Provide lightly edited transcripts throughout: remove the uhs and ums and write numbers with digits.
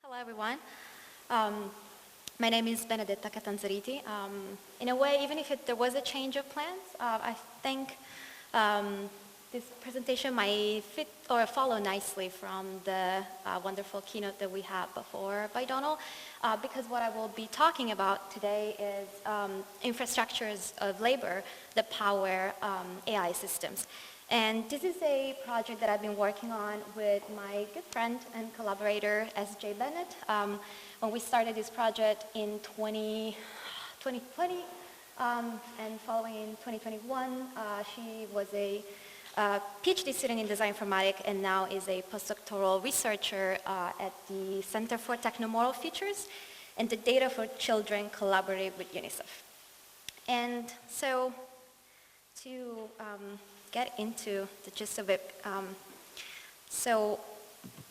Hello, everyone. Um, my name is Benedetta Catanzariti. In a way, even if there was a change of plans, I think this presentation might fit or follow nicely from the wonderful keynote that we had before by Donald, because what I will be talking about today is infrastructures of labor that power AI systems. And this is a project that I've been working on with my good friend and collaborator, S.J. Bennett. When we started this project in 2020, and following in 2021, she was a PhD student in design informatics and now is a postdoctoral researcher at the Center for Technomoral Futures and the Data for Children collaborative with UNICEF. And so to get into the gist of it. So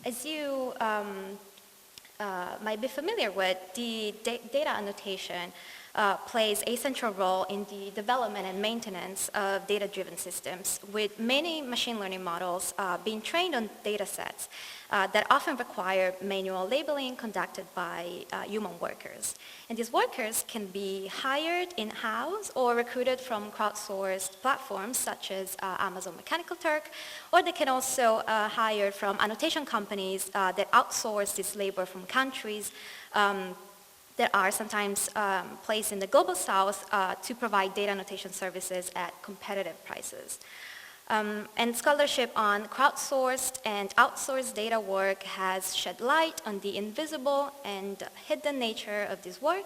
as you might be familiar with, the data annotation plays a central role in the development and maintenance of data-driven systems, with many machine learning models being trained on data sets that often require manual labeling conducted by human workers. And these workers can be hired in-house or recruited from crowdsourced platforms such as Amazon Mechanical Turk, or they can also hire from annotation companies that outsource this labor from countries that are sometimes placed in the global south to provide data annotation services at competitive prices. And scholarship on crowdsourced and outsourced data work has shed light on the invisible and hidden nature of this work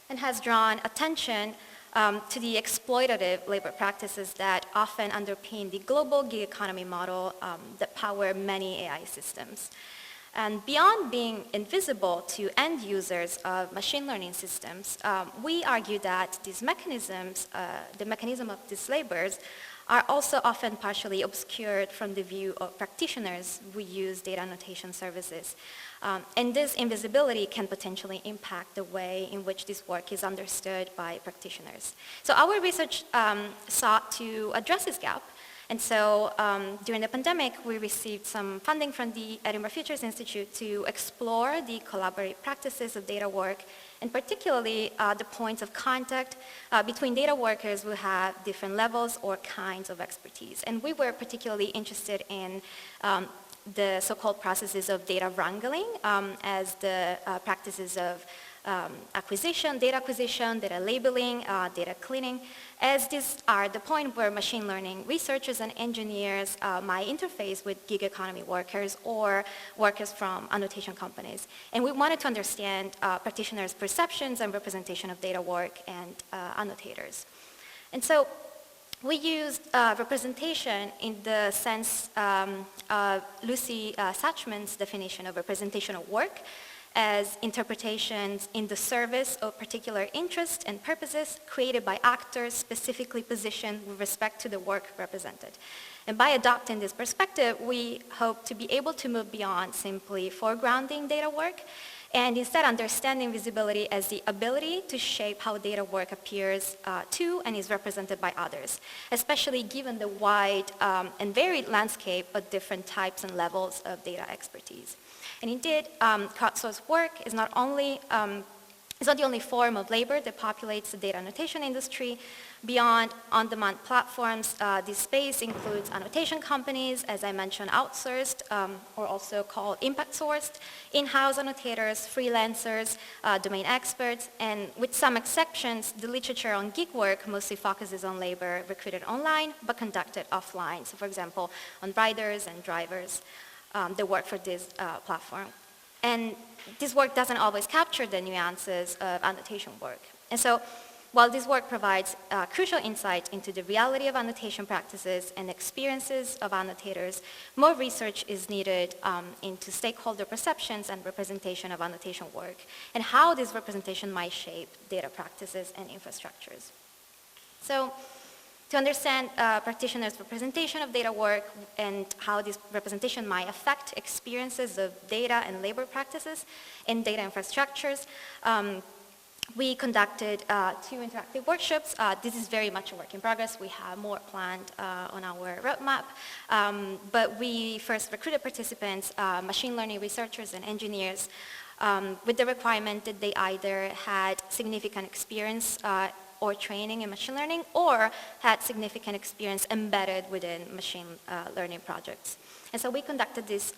and has drawn attention to the exploitative labor practices that often underpin the global gig economy model that power many AI systems. And beyond being invisible to end users of machine learning systems, we argue that these mechanisms, the mechanism of these labors, are also often partially obscured from the view of practitioners who use data annotation services. And this invisibility can potentially impact the way in which this work is understood by practitioners. So our research sought to address this gap. And so during the pandemic, we received some funding from the Edinburgh Futures Institute to explore the collaborative practices of data work, and particularly the points of contact between data workers who have different levels or kinds of expertise. And we were particularly interested in the so-called processes of data wrangling as the practices of data acquisition, data labeling, data cleaning, as these are the point where machine learning researchers and engineers might interface with gig economy workers or workers from annotation companies. And we wanted to understand practitioners' perceptions and representation of data work and annotators. And so we used representation in the sense of Lucy Sachman's definition of representational work as interpretations in the service of particular interests and purposes created by actors specifically positioned with respect to the work represented. And by adopting this perspective, we hope to be able to move beyond simply foregrounding data work and instead understanding visibility as the ability to shape how data work appears to and is represented by others, especially given the wide and varied landscape of different types and levels of data expertise. And indeed, crowdsourced work is not the only form of labor that populates the data annotation industry. Beyond on-demand platforms, this space includes annotation companies, as I mentioned, outsourced, or also called impact-sourced, in-house annotators, freelancers, domain experts, and with some exceptions, the literature on gig work mostly focuses on labor recruited online, but conducted offline. So for example, on riders and drivers that work for this platform. And this work doesn't always capture the nuances of annotation work. And so while this work provides crucial insight into the reality of annotation practices and experiences of annotators, more research is needed into stakeholder perceptions and representation of annotation work and how this representation might shape data practices and infrastructures. So to understand practitioners' representation of data work and how this representation might affect experiences of data and labor practices in data infrastructures, we conducted 2 interactive workshops. This is very much a work in progress. We have more planned on our roadmap. But we first recruited participants, machine learning researchers and engineers, with the requirement that they either had significant experience or training in machine learning or had significant experience embedded within machine learning projects. And so we conducted these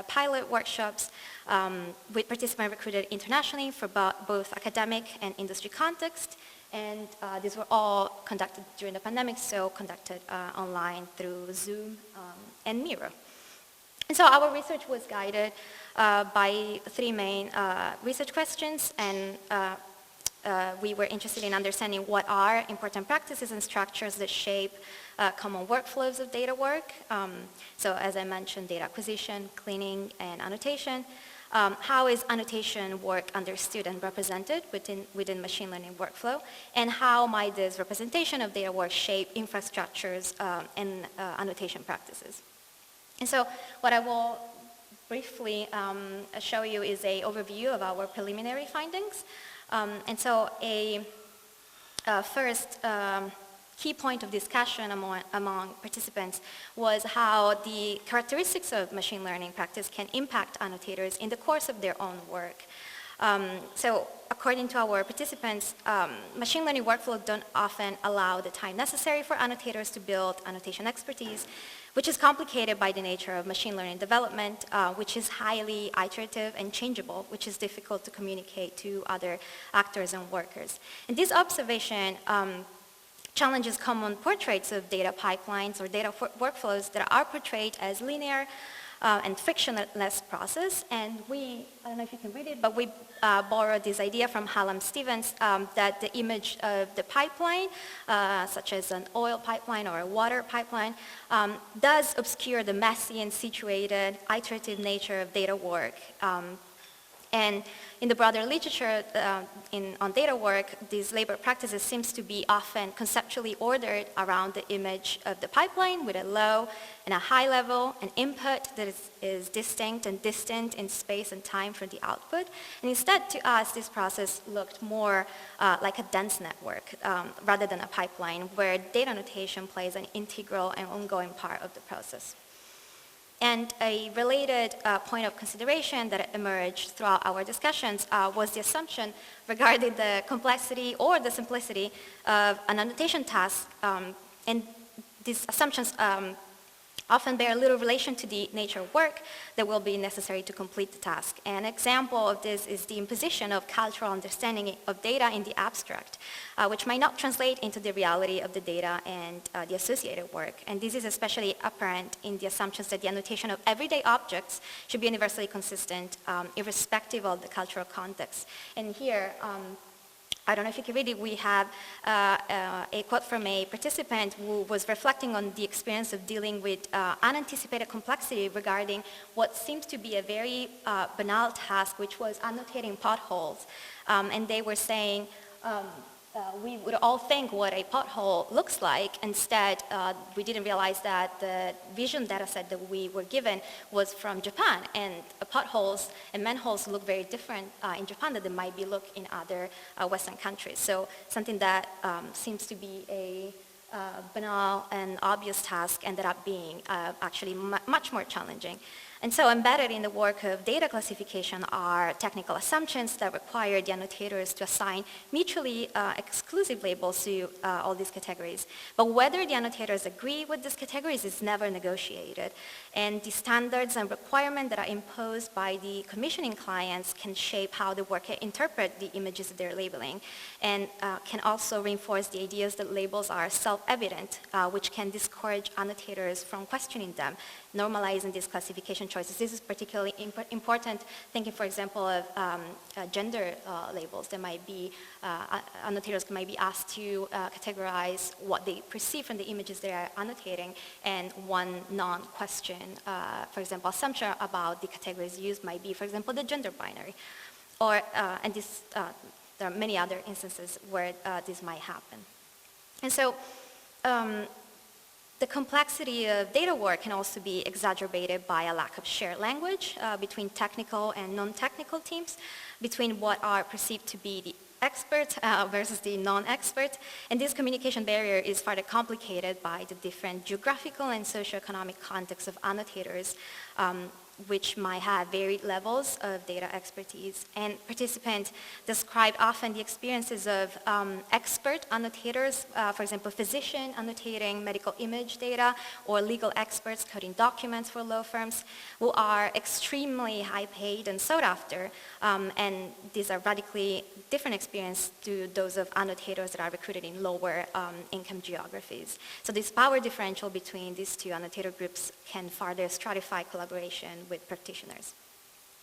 pilot workshops with participants recruited internationally for both academic and industry context. And these were all conducted during the pandemic, so conducted online through Zoom and Miro. And so our research was guided by three main research questions, and we were interested in understanding what are important practices and structures that shape common workflows of data work. So as I mentioned, data acquisition, cleaning, and annotation. How is annotation work understood and represented within machine learning workflow? And how might this representation of data work shape infrastructures and annotation practices? And so what I will briefly show you is an overview of our preliminary findings. And so a first key point of discussion among participants was how the characteristics of machine learning practice can impact annotators in the course of their own work. So according to our participants, machine learning workflows don't often allow the time necessary for annotators to build annotation expertise, which is complicated by the nature of machine learning development, which is highly iterative and changeable, which is difficult to communicate to other actors and workers. And this observation challenges common portraits of data pipelines or data workflows that are portrayed as linear and frictionless process. And I don't know if you can read it, but we borrowed this idea from Hallam Stevens that the image of the pipeline, such as an oil pipeline or a water pipeline, does obscure the messy and situated, iterative nature of data work. And in the broader literature on data work, these labor practices seems to be often conceptually ordered around the image of the pipeline with a low and a high level, an input that is distinct and distant in space and time from the output. And instead, to us, this process looked more like a dense network rather than a pipeline where data annotation plays an integral and ongoing part of the process. And a related point of consideration that emerged throughout our discussions was the assumption regarding the complexity or the simplicity of an annotation task. And these assumptions often bear little relation to the nature of work that will be necessary to complete the task. An example of this is the imposition of cultural understanding of data in the abstract, which might not translate into the reality of the data and the associated work. And this is especially apparent in the assumptions that the annotation of everyday objects should be universally consistent, irrespective of the cultural context. And here, I don't know if you can read it, we have a quote from a participant who was reflecting on the experience of dealing with unanticipated complexity regarding what seems to be a very banal task, which was annotating potholes. And they were saying, we would all think what a pothole looks like. Instead, we didn't realize that the vision data set that we were given was from Japan, and potholes and manholes look very different in Japan than they might be look in other Western countries. So something that seems to be a banal and obvious task ended up being actually much more challenging. And so embedded in the work of data classification are technical assumptions that require the annotators to assign mutually exclusive labels to all these categories. But whether the annotators agree with these categories is never negotiated. And the standards and requirements that are imposed by the commissioning clients can shape how the worker interpret the images that they're labeling, and can also reinforce the ideas that labels are self-evident, which can discourage annotators from questioning them, normalizing these classification choices. This is particularly important, thinking, for example, of gender labels. There might be, annotators might be asked to categorize what they perceive from the images they are annotating, and one non-question, for example, assumption about the categories used might be, for example, the gender binary. Or, and this, there are many other instances where this might happen. And so, the complexity of data work can also be exacerbated by a lack of shared language between technical and non-technical teams, between what are perceived to be the expert versus the non-expert. And this communication barrier is further complicated by the different geographical and socioeconomic contexts of annotators. which might have varied levels of data expertise. And participants described often the experiences of expert annotators, for example, physician annotating medical image data, or legal experts coding documents for law firms, who are extremely high paid and sought after. And these are radically different experiences to those of annotators that are recruited in lower income geographies. So this power differential between these two annotator groups can further stratify collaboration with practitioners.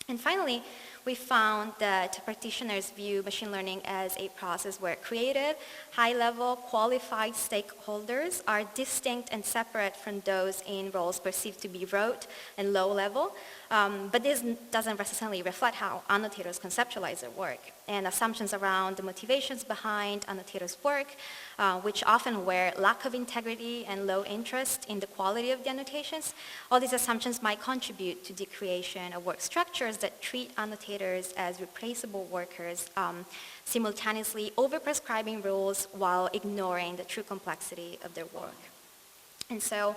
And finally, we found that practitioners view machine learning as a process where creative, high-level, qualified stakeholders are distinct and separate from those in roles perceived to be rote and low-level. But this doesn't necessarily reflect how annotators conceptualize their work. And assumptions around the motivations behind annotators' work, which often were lack of integrity and low interest in the quality of the annotations, all these assumptions might contribute to the creation of work structures that treat annotators as replaceable workers, simultaneously overprescribing rules while ignoring the true complexity of their work. And so,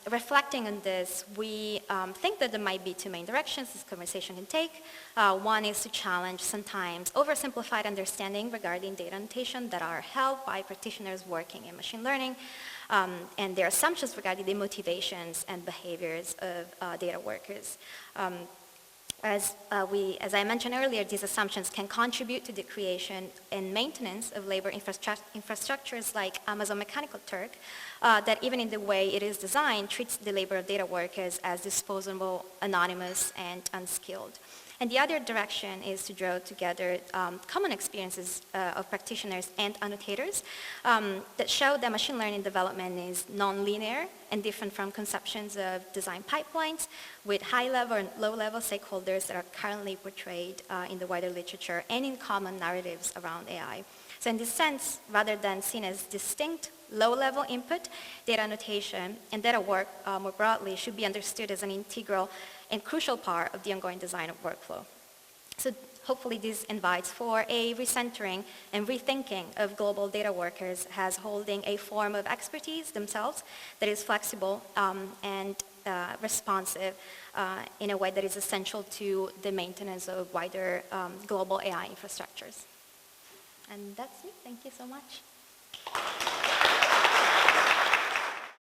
reflecting on this, we think that there might be two main directions this conversation can take. One is to challenge sometimes oversimplified understanding regarding data annotation that are held by practitioners working in machine learning, and their assumptions regarding the motivations and behaviors of data workers. As I mentioned earlier, these assumptions can contribute to the creation and maintenance of labor infrastructures like Amazon Mechanical Turk, that even in the way it is designed, treats the labor of data workers as disposable, anonymous, and unskilled. And the other direction is to draw together common experiences of practitioners and annotators that show that machine learning development is non-linear and different from conceptions of design pipelines with high-level and low-level stakeholders that are currently portrayed in the wider literature and in common narratives around AI. So in this sense, rather than seen as distinct low-level input, data annotation and data work more broadly should be understood as an integral and crucial part of the ongoing design of workflow. So hopefully this invites for a recentering and rethinking of global data workers as holding a form of expertise themselves that is flexible and responsive in a way that is essential to the maintenance of wider global AI infrastructures. And that's it. Thank you so much.